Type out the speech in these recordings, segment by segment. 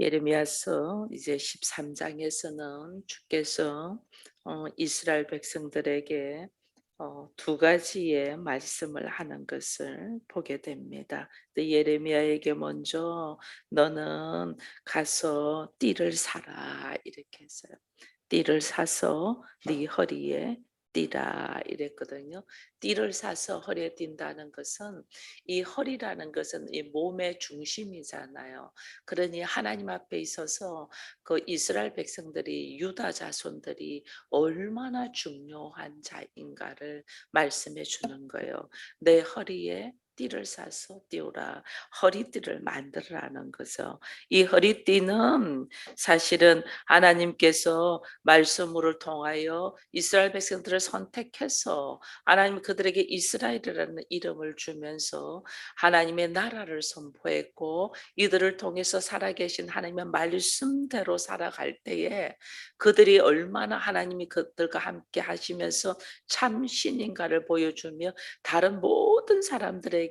예레미야서 이제 13장에서는 주께서 이스라엘 백성들에게 두 가지의 말씀을 하는 것을 보게 됩니다. 근데 예레미야에게 먼저 너는 가서 띠를 사라 이렇게 했어요. 띠를 사서 네 허리에 띠라 이랬거든요. 띠를 사서 허리에 띈다는 것은 이 허리라는 것은 이 몸의 중심이잖아요. 그러니 하나님 앞에 있어서 그 이스라엘 백성들이 유다 자손들이 얼마나 중요한 자인가를 말씀해 주는 거예요. 내 허리에 띠를 사서 띄우라. 허리띠를 만들라는 거죠. 이 허리띠는 사실은 하나님께서 말씀을 통하여 이스라엘 백성들을 선택해서 하나님 그들에게 이스라엘이라는 이름을 주면서 하나님의 나라를 선포했고 이들을 통해서 살아계신 하나님의 말씀대로 살아갈 때에 그들이 얼마나 하나님이 그들과 함께 하시면서 참 신인가를 보여주며 다른 모든 사람들에게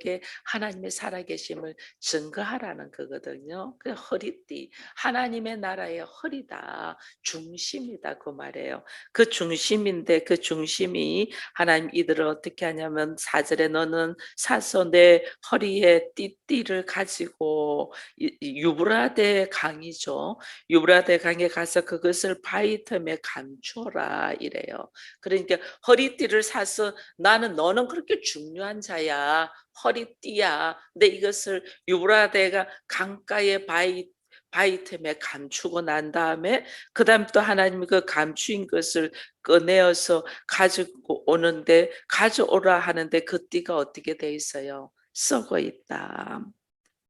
하나님의 살아계심을 증거하라는 거거든요. 그 허리띠, 하나님의 나라의 허리다, 중심이다 그 말이에요. 그 중심인데 그 중심이 하나님 이들을 어떻게 하냐면 4절에 너는 사서 내 허리에 띠띠를 가지고 유브라데 강이죠. 유브라데 강에 가서 그것을 바위 틈에 감춰라 이래요. 그러니까 허리띠를 사서 나는 너는 그렇게 중요한 자야. 허리띠야. 근데 이것을 유브라데가 강가의 바위 틈에 감추고 난 다음에 그다음 또 하나님이 그 감추인 것을 꺼내어서 가지고 오는데 가져오라 하는데 그 띠가 어떻게 돼 있어요? 썩어 있다.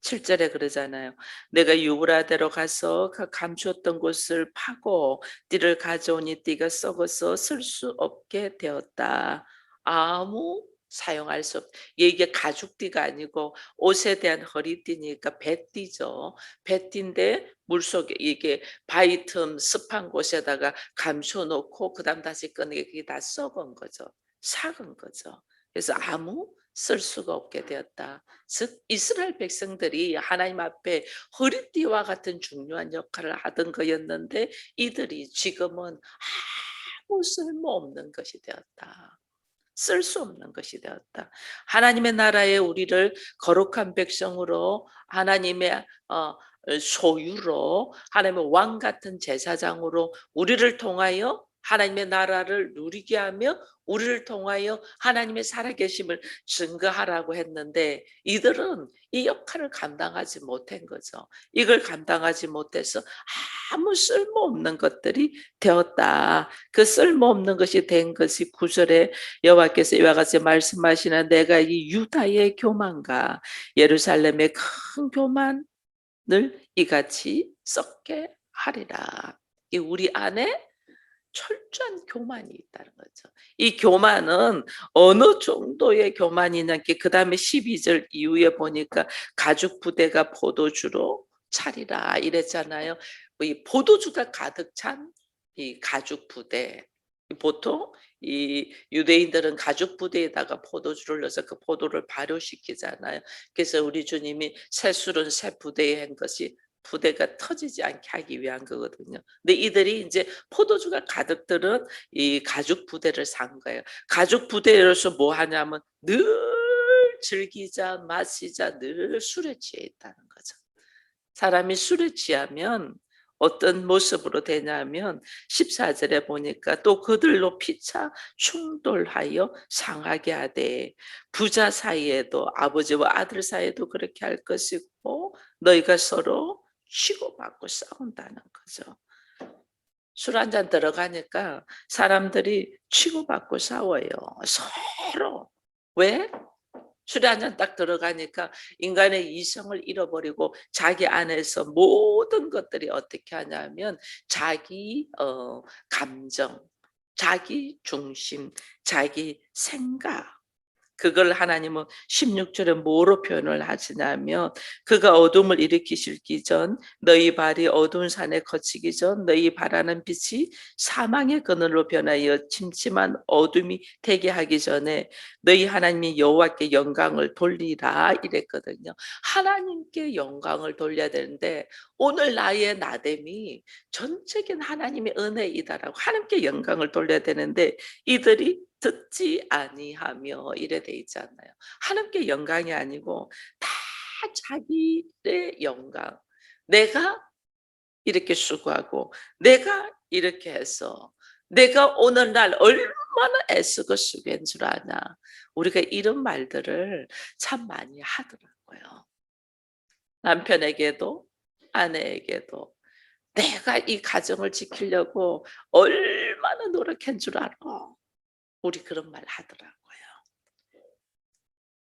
7절에 그러잖아요. 내가 유브라데로 가서 그 감추었던 곳을 파고 띠를 가져오니 띠가 썩어서 쓸 수 없게 되었다. 아무 사용할 수 없. 이게 가죽띠가 아니고 옷에 대한 허리띠니까 배띠죠. 배띠인데 물속에 이게 바위 틈 습한 곳에다가 감춰 놓고 그다음 다시 꺼내게 그게 다 썩은 거죠. 삭은 거죠. 그래서 아무 쓸 수가 없게 되었다. 즉 이스라엘 백성들이 하나님 앞에 허리띠와 같은 중요한 역할을 하던 거였는데 이들이 지금은 아무 쓸모없는 것이 되었다. 쓸 수 없는 것이 되었다. 하나님의 나라에 우리를 거룩한 백성으로 하나님의 소유로 하나님의 왕 같은 제사장으로 우리를 통하여 하나님의 나라를 누리게 하며 우리를 통하여 하나님의 살아계심을 증거하라고 했는데 이들은 이 역할을 감당하지 못한 거죠. 이걸 감당하지 못해서 아무 쓸모없는 것들이 되었다. 그 쓸모없는 것이 된 것이 9절에 여호와께서 이와 같이 말씀하시나 내가 이 유다의 교만과 예루살렘의 큰 교만을 이같이 썩게 하리라. 이 우리 안에 철저한 교만이 있다는 거죠. 이 교만은 어느 정도의 교만이냐, 그 다음에 12절 이후에 보니까 가죽 부대가 포도주로 차리라 이랬잖아요. 이 포도주가 가득 찬 이 가죽 부대. 보통 이 유대인들은 가죽 부대에다가 포도주를 넣어서 그 포도를 발효시키잖아요. 그래서 우리 주님이 새 술은 새 부대에 한 것이 부대가 터지지 않게 하기 위한 거거든요. 근데 이들이 이제 포도주가 가득 들은 이 가죽 부대를 산 거예요. 가죽 부대로서 뭐 하냐면 늘 즐기자, 마시자, 늘 술에 취해 있다는 거죠. 사람이 술에 취하면 어떤 모습으로 되냐면 14절에 보니까 또 그들로 피차 충돌하여 상하게 하되 부자 사이에도 아버지와 아들 사이에도 그렇게 할 것이고 너희가 서로 치고받고 싸운다는 거죠. 술 한잔 들어가니까 사람들이 치고받고 싸워요. 서로. 왜? 술에 한 잔 딱 들어가니까 인간의 이성을 잃어버리고 자기 안에서 모든 것들이 어떻게 하냐면 자기 감정, 자기 중심, 자기 생각, 그걸 하나님은 16절에 뭐로 표현을 하시냐면 그가 어둠을 일으키시기 전 너희 발이 어두운 산에 거치기 전 너희 바라는 빛이 사망의 그늘로 변하여 침침한 어둠이 되게 하기 전에 너희 하나님이 여호와께 영광을 돌리라 이랬거든요. 하나님께 영광을 돌려야 되는데 오늘 나의 나됨이 전적인 하나님의 은혜이다라고 하나님께 영광을 돌려야 되는데 이들이 듣지 아니하며 이래 돼 있잖아요. 하나님께 영광이 아니고 다 자기의 영광. 내가 이렇게 수고하고 내가 이렇게 해서 내가 오늘날 얼마나 애쓰고 수고한 줄 아나. 우리가 이런 말들을 참 많이 하더라고요. 남편에게도 아내에게도 내가 이 가정을 지키려고 얼마나 노력한 줄 알아. 우리 그런 말 하더라고요.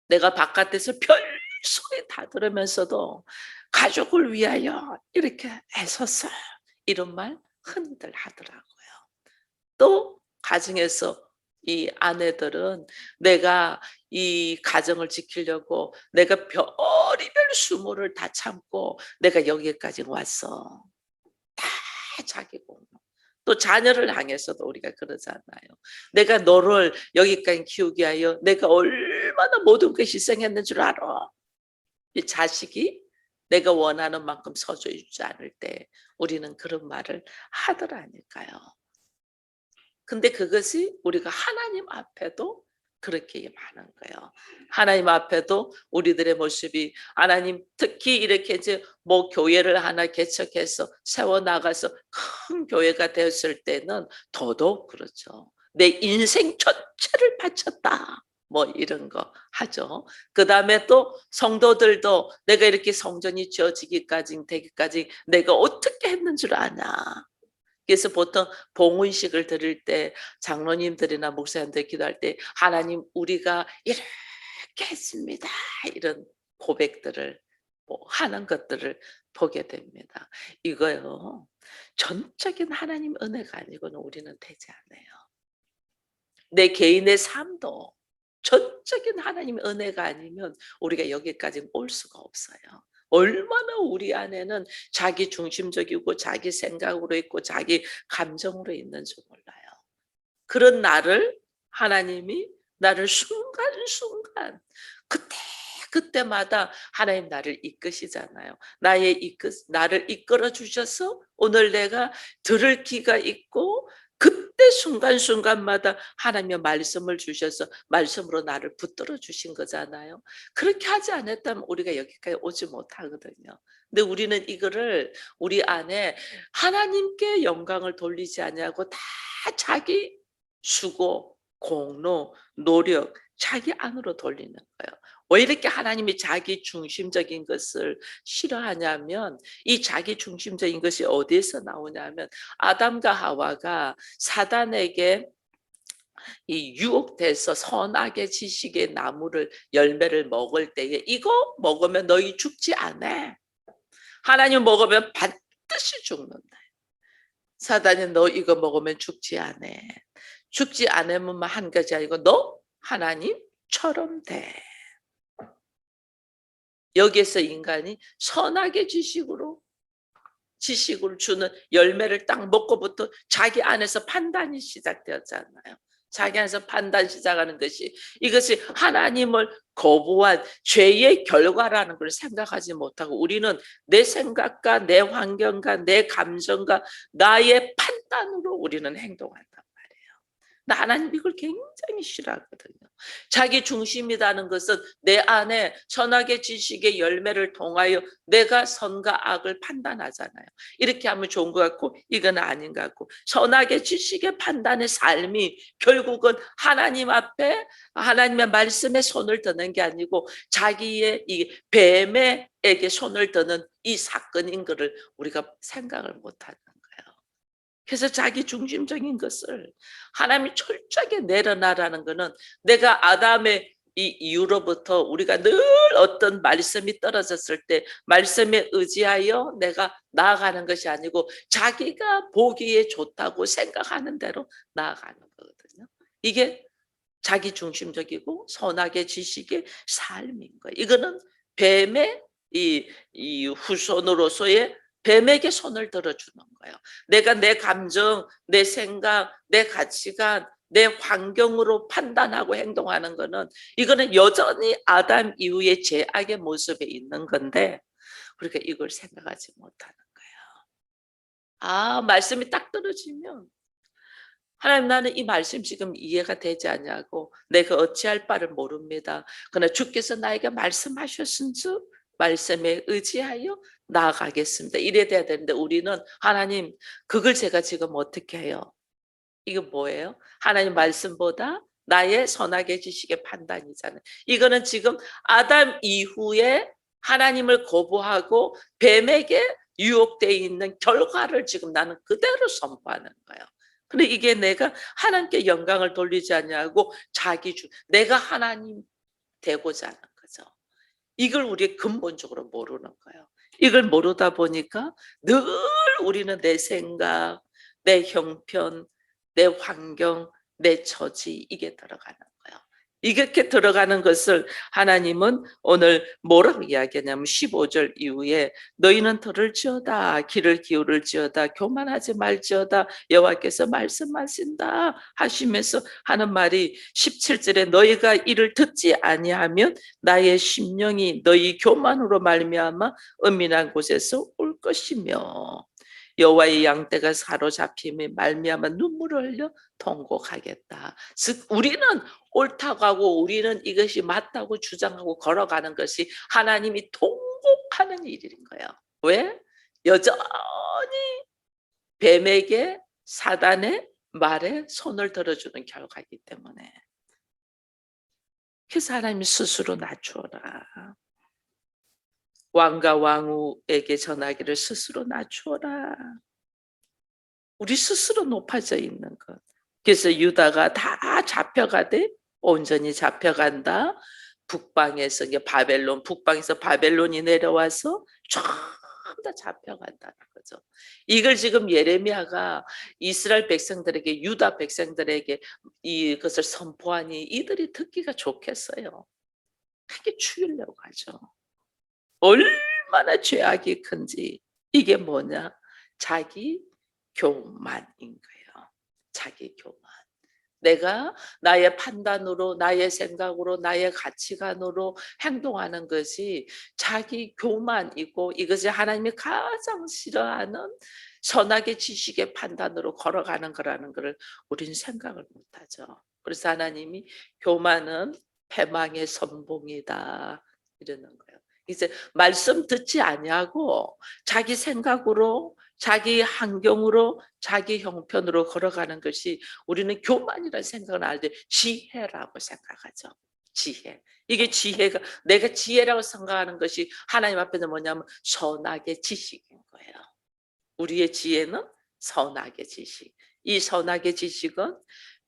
내가 바깥에서 별소리 다 들으면서도 가족을 위하여 이렇게 애썼어. 이런 말 흔히들 하더라고요. 또 가정에서 이 아내들은 내가 이 가정을 지키려고 내가 별의별 수모를 다 참고 내가 여기까지 왔어. 다 자기 공로. 또 자녀를 향해서도 우리가 그러잖아요. 내가 너를 여기까지 키우기 위하여 내가 얼마나 모든 걸 희생했는 줄 알아. 이 자식이 내가 원하는 만큼 서줘해 주지 않을 때 우리는 그런 말을 하더라니까요. 근데 그것이 우리가 하나님 앞에도 그렇게 많은 거예요. 하나님 앞에도 우리들의 모습이 하나님 특히 이렇게 이제 뭐 교회를 하나 개척해서 세워 나가서 큰 교회가 되었을 때는 더더욱 그렇죠. 내 인생 전체를 바쳤다. 뭐 이런 거 하죠. 그다음에 또 성도들도 내가 이렇게 성전이 지어지기까지 되기까지 내가 어떻게 했는 줄 아나. 그래서 보통 봉헌식을 드릴 때 장로님들이나 목사님들 기도할 때 하나님 우리가 이렇게 했습니다. 이런 고백들을 뭐 하는 것들을 보게 됩니다. 이거요. 전적인 하나님 은혜가 아니고는 우리는 되지 않아요. 내 개인의 삶도 전적인 하나님 은혜가 아니면 우리가 여기까지 올 수가 없어요. 얼마나 우리 안에는 자기 중심적이고 자기 생각으로 있고 자기 감정으로 있는지 몰라요. 그런 나를 하나님이 나를 순간순간 그때 그때마다 하나님 나를 이끄시잖아요. 나를 이끌어 주셔서 오늘 내가 들을 귀가 있고 그때 순간순간마다 하나님의 말씀을 주셔서 말씀으로 나를 붙들어 주신 거잖아요. 그렇게 하지 않았다면 우리가 여기까지 오지 못하거든요. 근데 우리는 이거를 우리 안에 하나님께 영광을 돌리지 아니하고 다 자기 수고, 공로, 노력, 자기 안으로 돌리는 거예요. 왜 이렇게 하나님이 자기 중심적인 것을 싫어하냐면 이 자기 중심적인 것이 어디에서 나오냐면 아담과 하와가 사단에게 이 유혹돼서 선악의 지식의 나무를 열매를 먹을 때에 이거 먹으면 너희 죽지 않아. 하나님 먹으면 반드시 죽는다. 사단이 너 이거 먹으면 죽지 않아. 죽지 않으면 한 가지 아니고 너 하나님처럼 돼. 여기에서 인간이 선악의 지식을 주는 열매를 딱 먹고부터 자기 안에서 판단이 시작되었잖아요. 자기 안에서 판단 시작하는 것이 이것이 하나님을 거부한 죄의 결과라는 걸 생각하지 못하고 우리는 내 생각과 내 환경과 내 감정과 나의 판단으로 우리는 행동한단 말이에요. 하나님 이걸 굉장히 싫어하거든요. 자기 중심이라는 것은 내 안에 선악의 지식의 열매를 통하여 내가 선과 악을 판단하잖아요. 이렇게 하면 좋은 것 같고 이건 아닌 것 같고 선악의 지식의 판단의 삶이 결국은 하나님 앞에 하나님의 말씀에 손을 드는 게 아니고 자기의 이 뱀에게 손을 드는 이 사건인 것을 우리가 생각을 못하는 거예요. 그래서 자기 중심적인 것을 하나님이 철저하게 내려놔라는 것은 내가 아담의 이 이후로부터 우리가 늘 어떤 말씀이 떨어졌을 때 말씀에 의지하여 내가 나아가는 것이 아니고 자기가 보기에 좋다고 생각하는 대로 나아가는 거거든요. 이게 자기 중심적이고 선악의 지식의 삶인 거예요. 이거는 뱀의 이 후손으로서의 뱀에게 손을 들어주는 거예요. 내가 내 감정, 내 생각, 내 가치관, 내 환경으로 판단하고 행동하는 거는 이거는 여전히 아담 이후의 죄악의 모습에 있는 건데 우리가 이걸 생각하지 못하는 거예요. 말씀이 딱 떨어지면 하나님 나는 이 말씀 지금 이해가 되지 않냐고 내가 어찌할 바를 모릅니다. 그러나 주께서 나에게 말씀하셨은즉 말씀에 의지하여 나아가겠습니다. 이래 돼야 되는데 우리는 하나님 그걸 제가 지금 어떻게 해요? 이거 뭐예요? 하나님 말씀보다 나의 선악의 지식의 판단이잖아요. 이거는 지금 아담 이후에 하나님을 거부하고 뱀에게 유혹되어 있는 결과를 지금 나는 그대로 선포하는 거예요. 근데 이게 내가 하나님께 영광을 돌리지 않냐고 내가 하나님 되고자 하는 거죠. 이걸 우리 근본적으로 모르는 거예요. 이걸 모르다 보니까 늘 우리는 내 생각, 내 형편, 내 환경, 내 처지 이게 들어가는 거예요. 이렇게 들어가는 것을 하나님은 오늘 뭐라고 이야기하냐면 15절 이후에 너희는 들을지어다 귀를 기울을지어다 교만하지 말지어다 여호와께서 말씀하신다 하시면서 하는 말이 17절에 너희가 이를 듣지 아니하면 나의 심령이 너희 교만으로 말미암아 은밀한 곳에서 올 것이며 여호와의 양떼가 사로잡힘에 말미암아 눈물을 흘려 통곡하겠다. 즉 우리는 옳다고 하고 우리는 이것이 맞다고 주장하고 걸어가는 것이 하나님이 통곡하는 일인 거예요. 왜? 여전히 뱀에게 사단의 말에 손을 들어주는 결과이기 때문에. 그래서 하나님이 스스로 낮추어라. 왕과 왕후에게 전하기를 스스로 낮추어라. 우리 스스로 높아져 있는 것. 그래서 유다가 다 잡혀가되 온전히 잡혀간다. 북방에서 북방에서 바벨론이 내려와서 전부 다 잡혀간다는 거죠. 이걸 지금 예레미야가 이스라엘 백성들에게 유다 백성들에게 이것을 선포하니 이들이 듣기가 좋겠어요. 크게 죽이려고 하죠. 얼마나 죄악이 큰지. 이게 뭐냐? 자기 교만인 거예요. 자기 교만. 내가 나의 판단으로 나의 생각으로 나의 가치관으로 행동하는 것이 자기 교만이고 이것이 하나님이 가장 싫어하는 선악의 지식의 판단으로 걸어가는 거라는 것을 우리는 생각을 못하죠. 그래서 하나님이 교만은 패망의 선봉이다 이러는 거예요. 이제 말씀 듣지 아니하고 자기 생각으로 자기 환경으로 자기 형편으로 걸어가는 것이 우리는 교만이라는 생각을 알 때 지혜라고 생각하죠. 지혜. 이게 지혜가 내가 지혜라고 생각하는 것이 하나님 앞에서 뭐냐면 선악의 지식인 거예요. 우리의 지혜는 선악의 지식. 이 선악의 지식은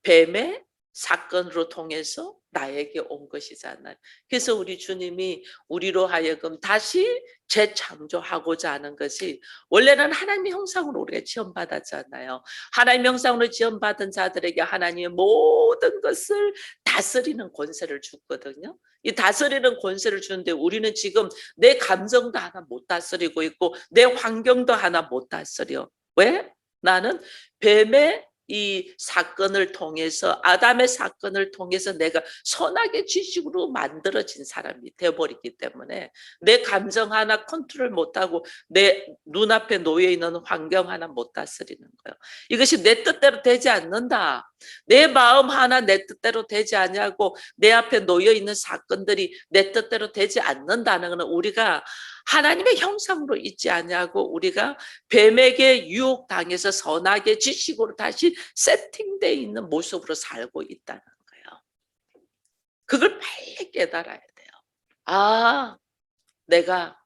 뱀의 사건으로 통해서 나에게 온 것이잖아요. 그래서 우리 주님이 우리로 하여금 다시 재창조하고자 하는 것이 원래는 하나님의 형상으로 우리가 지원받았잖아요. 하나님의 형상으로 지원받은 자들에게 하나님의 모든 것을 다스리는 권세를 줬거든요. 이 다스리는 권세를 주는데 우리는 지금 내 감정도 하나 못 다스리고 있고 내 환경도 하나 못 다스려. 왜? 나는 뱀의 이 사건을 통해서 아담의 사건을 통해서 내가 선악의 지식으로 만들어진 사람이 되어버리기 때문에 내 감정 하나 컨트롤 못하고 내 눈앞에 놓여있는 환경 하나 못 다스리는 거예요. 이것이 내 뜻대로 되지 않는다. 내 마음 하나 내 뜻대로 되지 않냐고 내 앞에 놓여있는 사건들이 내 뜻대로 되지 않는다는 것은 우리가 하나님의 형상으로 있지 않냐고 우리가 뱀에게 유혹당해서 선악의 지식으로 다시 세팅되어 있는 모습으로 살고 있다는 거예요. 그걸 빨리 깨달아야 돼요. 내가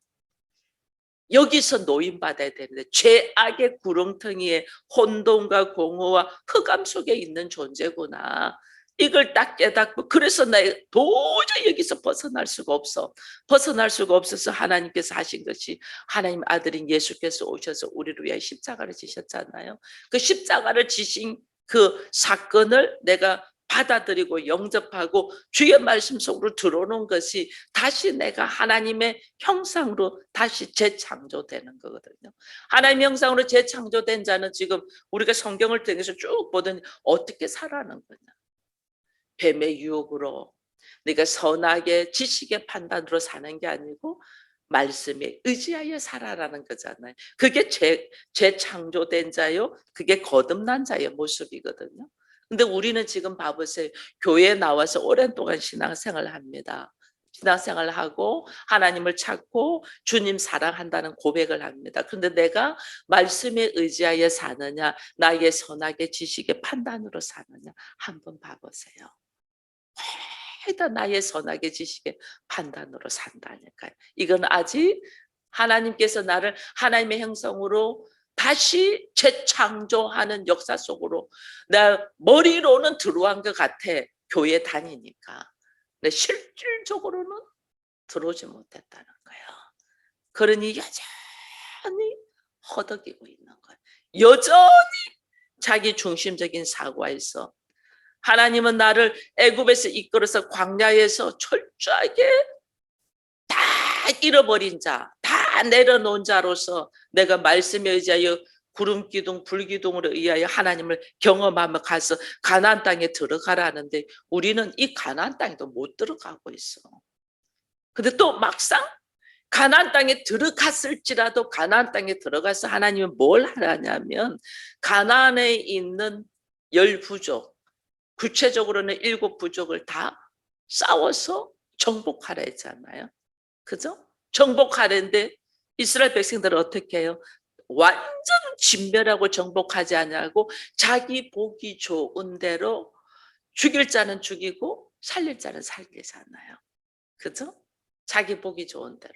여기서 노인받아야 되는데 죄악의 구렁텅이에 혼돈과 공허와 흑암 속에 있는 존재구나. 이걸 딱 깨닫고 그래서 나 도저히 여기서 벗어날 수가 없어. 벗어날 수가 없어서 하나님께서 하신 것이 하나님 아들인 예수께서 오셔서 우리를 위해 십자가를 지셨잖아요. 그 십자가를 지신 그 사건을 내가 받아들이고 영접하고 주의 말씀 속으로 들어오는 것이 다시 내가 하나님의 형상으로 다시 재창조되는 거거든요. 하나님의 형상으로 재창조된 자는 지금 우리가 성경을 통해서 쭉 보더니 어떻게 살아가는 거냐. 뱀의 유혹으로 네가 선악의 지식의 판단으로 사는 게 아니고 말씀에 의지하여 살아라는 거잖아요. 그게 재창조된 자요, 그게 거듭난 자의 모습이거든요. 근데 우리는 지금 봐보세요. 교회에 나와서 오랜 동안 신앙생활을 합니다. 신앙생활을 하고 하나님을 찾고 주님 사랑한다는 고백을 합니다. 그런데 내가 말씀에 의지하여 사느냐, 나의 선악의 지식의 판단으로 사느냐, 한번 봐보세요. 다 나의 선악의 지식의 판단으로 산다니까요. 이건 아직 하나님께서 나를 하나님의 형상으로 다시 재창조하는 역사 속으로 나 머리로는 들어온 것 같아. 교회 다니니까. 근데 실질적으로는 들어오지 못했다는 거예요. 그러니 여전히 허덕이고 있는 거예요. 여전히 자기 중심적인 사고에서 하나님은 나를 애굽에서 이끌어서 광야에서 철저하게 다 잃어버린 자, 다 내려놓은 자로서 내가 말씀에 의지하여 구름 기둥, 불 기둥으로 의하여 하나님을 경험하며 가서 가나안 땅에 들어가라는데 우리는 이 가나안 땅에도 못 들어가고 있어. 근데 또 막상 가나안 땅에 들어갔을지라도 가나안 땅에 들어가서 하나님은 뭘 하라냐면 가나안에 있는 10부족, 구체적으로는 7부족을 다 싸워서 정복하라 했잖아요. 그죠? 정복하는데 이스라엘 백성들은 어떻게 해요? 완전 진멸하고 정복하지 않냐고 자기 보기 좋은 대로 죽일 자는 죽이고 살릴 자는 살리잖아요. 그죠? 자기 보기 좋은 대로.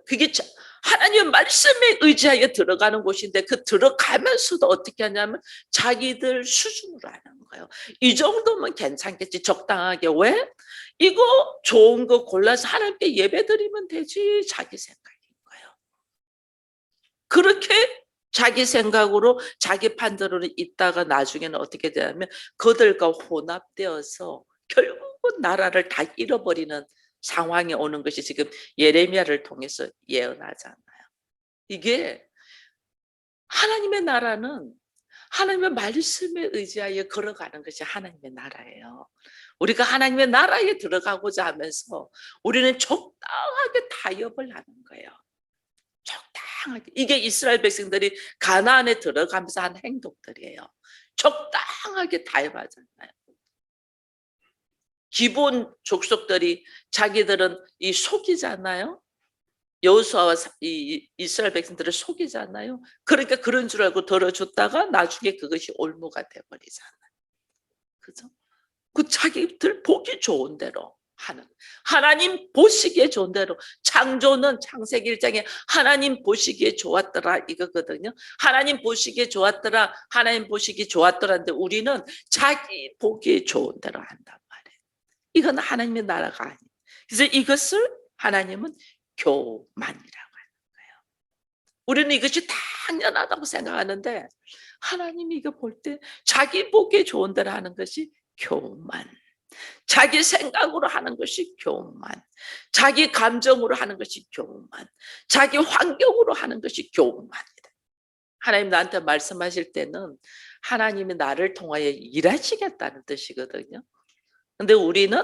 그게 하나님의 말씀에 의지하여 들어가는 곳인데 그 들어가면서도 어떻게 하냐면 자기들 수준으로 하는 거예요. 이 정도면 괜찮겠지, 적당하게. 왜? 이거 좋은 거 골라서 하나님께 예배드리면 되지, 자기 생각인 거예요. 그렇게 자기 생각으로 자기 판단으로 있다가 나중에는 어떻게 되냐면 그들과 혼합되어서 결국은 나라를 다 잃어버리는 상황이 오는 것이 지금 예레미야를 통해서 예언하잖아요. 이게 하나님의 나라는 하나님의 말씀에 의지하여 걸어가는 것이 하나님의 나라예요. 우리가 하나님의 나라에 들어가고자 하면서 우리는 적당하게 타협을 하는 거예요. 적당하게. 이게 이스라엘 백성들이 가나안에 들어가면서 한 행동들이에요. 적당하게 타협하잖아요. 기본 족속들이 자기들은 이 속이잖아요. 여호수아와 이 이스라엘 백성들을 속이잖아요. 그러니까 그런 줄 알고 들어줬다가 나중에 그것이 올무가 돼버리잖아요. 그죠? 그 자기들 보기 좋은 대로 하는, 하나님 보시기에 좋은 대로. 창조는 창세기 1장에 하나님 보시기에 좋았더라 이거거든요. 하나님 보시기에 좋았더라, 하나님 보시기에 좋았더라인데 우리는 자기 보기에 좋은 대로 한단 말이에요. 이건 하나님의 나라가 아니에요. 그래서 이것을 하나님은 교만이라고 하는 거예요. 우리는 이것이 당연하다고 생각하는데 하나님이 이거 볼 때 자기 보기에 좋은 대로 하는 것이 교만. 자기 생각으로 하는 것이 교만. 자기 감정으로 하는 것이 교만. 자기 환경으로 하는 것이 교만이다. 하나님 나한테 말씀하실 때는 하나님이 나를 통하여 일하시겠다는 뜻이거든요. 근데 우리는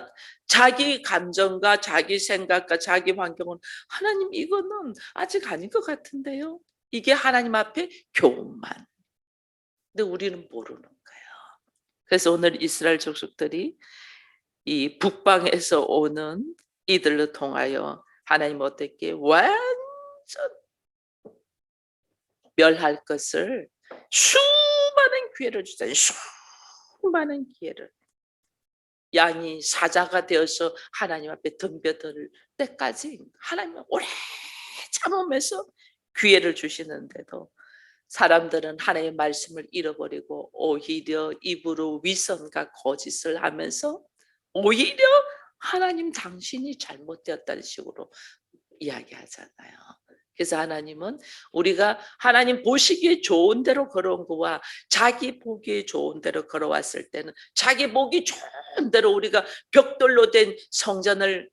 자기 감정과 자기 생각과 자기 환경은 하나님 이거는 아직 아닌 것 같은데요. 이게 하나님 앞에 교만. 근데 우리는 모르는 거예요. 그래서 오늘 이스라엘 족속들이 이 북방에서 오는 이들로 통하여 하나님 어떻게 완전 멸할 것을 수많은 기회를 주잖아요. 수많은 기회를. 양이 사자가 되어서 하나님 앞에 덤벼들 때까지 하나님은 오래 참으면서 기회를 주시는데도 사람들은 하나님의 말씀을 잃어버리고 오히려 입으로 위선과 거짓을 하면서 오히려 하나님 당신이 잘못되었다는 식으로 이야기하잖아요. 그래서 하나님은 우리가 하나님 보시기에 좋은 대로 걸어온 거와 자기 보기에 좋은 대로 걸어왔을 때는 자기 보기 좋은 대로 우리가 벽돌로 된 성전을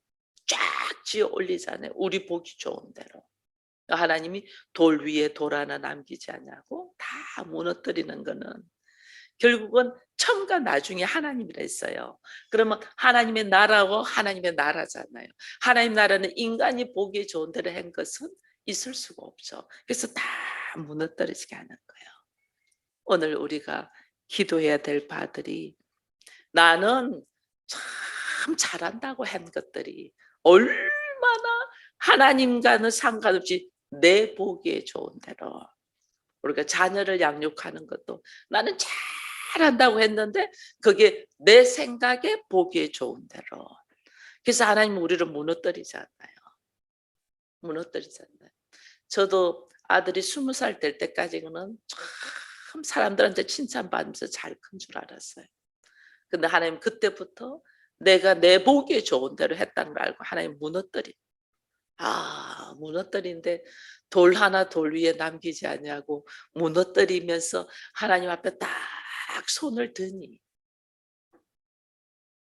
쫙 지어 올리잖아요. 우리 보기 좋은 대로. 하나님이 돌 위에 돌 하나 남기지 않냐고 다 무너뜨리는 거는 결국은 처음과 나중에 하나님이라 했어요. 그러면 하나님의 나라고 하나님의 나라잖아요. 하나님 나라는 인간이 보기에 좋은 대로 한 것은 있을 수가 없죠. 그래서 다 무너뜨리게 하는 거예요. 오늘 우리가 기도해야 될 바들이, 나는 참 잘한다고 한 것들이 얼마나 하나님과는 상관없이 내 보기에 좋은 대로, 우리가 자녀를 양육하는 것도 나는 잘한다고 했는데 그게 내 생각에 보기에 좋은 대로. 그래서 하나님은 우리를 무너뜨리지 않아요. 무너뜨리지 않아요. 저도 아들이 20살 될 때까지는 참 사람들한테 칭찬받으면서 잘 큰 줄 알았어요. 근데 하나님 그때부터 내가 내 보기에 좋은 대로 했다는 걸 알고 하나님 무너뜨리. 무너뜨린데 돌 하나 돌 위에 남기지 아니하고 무너뜨리면서 하나님 앞에 딱 손을 드니,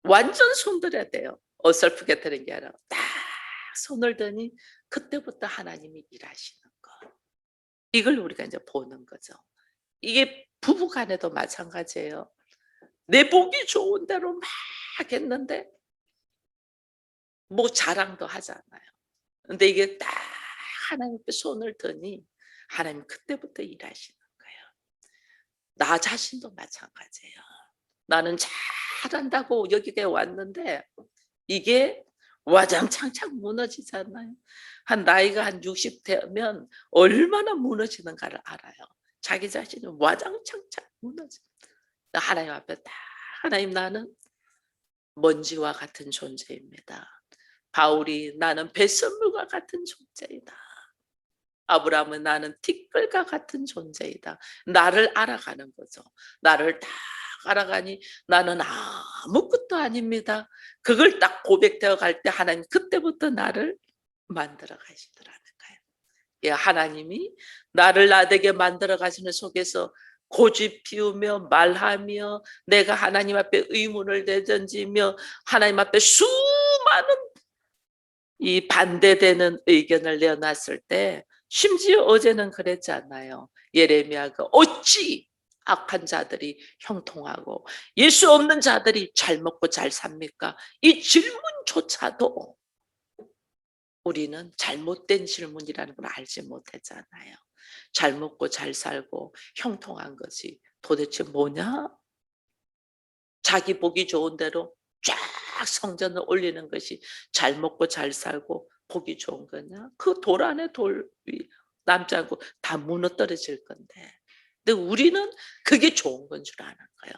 완전 손들어야 돼요. 어설프게 드는 게 아니라 딱 손을 드니 그때부터 하나님이 일하시는 거. 이걸 우리가 이제 보는 거죠. 이게 부부 간에도 마찬가지예요. 내 보기 좋은 대로 막 했는데 뭐 자랑도 하잖아요. 근데 이게 딱 하나님 앞에 손을 드니 하나님 그때부터 일하시는 거예요. 나 자신도 마찬가지예요. 나는 잘한다고 여기에 왔는데 이게 와장창창 무너지잖아요. 나이가 한 60 되면 얼마나 무너지는가를 알아요. 자기 자신이 와장창창 무너져. 하나님 앞에 딱, 하나님 나는 먼지와 같은 존재입니다. 바울이 나는 배설물과 같은 존재이다. 아브라함은 나는 티끌과 같은 존재이다. 나를 알아가는 거죠. 나를 딱 알아가니 나는 아무것도 아닙니다. 그걸 딱 고백되어 갈 때 하나님 그때부터 나를 만들어 가시더라는 거예요. 예, 하나님이 나를 나되게 만들어 가시는 속에서 고집 피우며 말하며 내가 하나님 앞에 의문을 내던지며 하나님 앞에 수많은 이 반대되는 의견을 내어놨을 때, 심지어 어제는 그랬지 않나요? 예레미야가 어찌 악한 자들이 형통하고 예수 없는 자들이 잘 먹고 잘 삽니까? 이 질문조차도 우리는 잘못된 질문이라는 걸 알지 못했잖아요. 잘 먹고 잘 살고 형통한 것이 도대체 뭐냐? 자기 보기 좋은 대로 쫙 성전을 올리는 것이 잘 먹고 잘 살고 보기 좋은 거냐? 그 돌 안에 돌 위 남지 않고 다 무너뜨려질 건데. 근데 우리는 그게 좋은 건 줄 아는 거예요.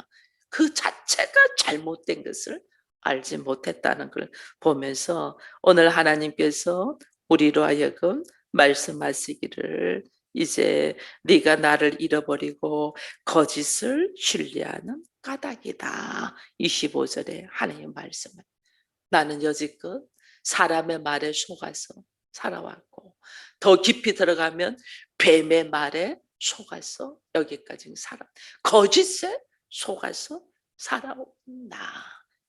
그 자체가 잘못된 것을 알지 못했다는 걸 보면서 오늘 하나님께서 우리로 하여금 말씀하시기를, 이제 네가 나를 잃어버리고 거짓을 신뢰하는 까닭이다. 25절에 하나님 말씀을. 나는 여지껏 사람의 말에 속아서 살아왔고 더 깊이 들어가면 뱀의 말에 속아서 여기까지 살아, 거짓에 속아서 살아온다.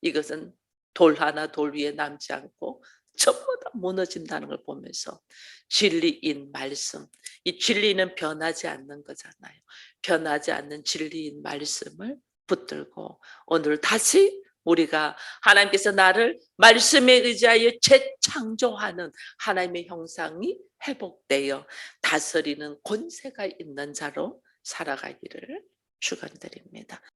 이것은 돌 하나 돌 위에 남지 않고 전부 다 무너진다는 걸 보면서 진리인 말씀, 이 진리는 변하지 않는 거잖아요. 변하지 않는 진리인 말씀을 붙들고 오늘 다시 우리가 하나님께서 나를 말씀에 의지하여 재창조하는 하나님의 형상이 회복되어 다스리는 권세가 있는 자로 살아가기를 축원드립니다.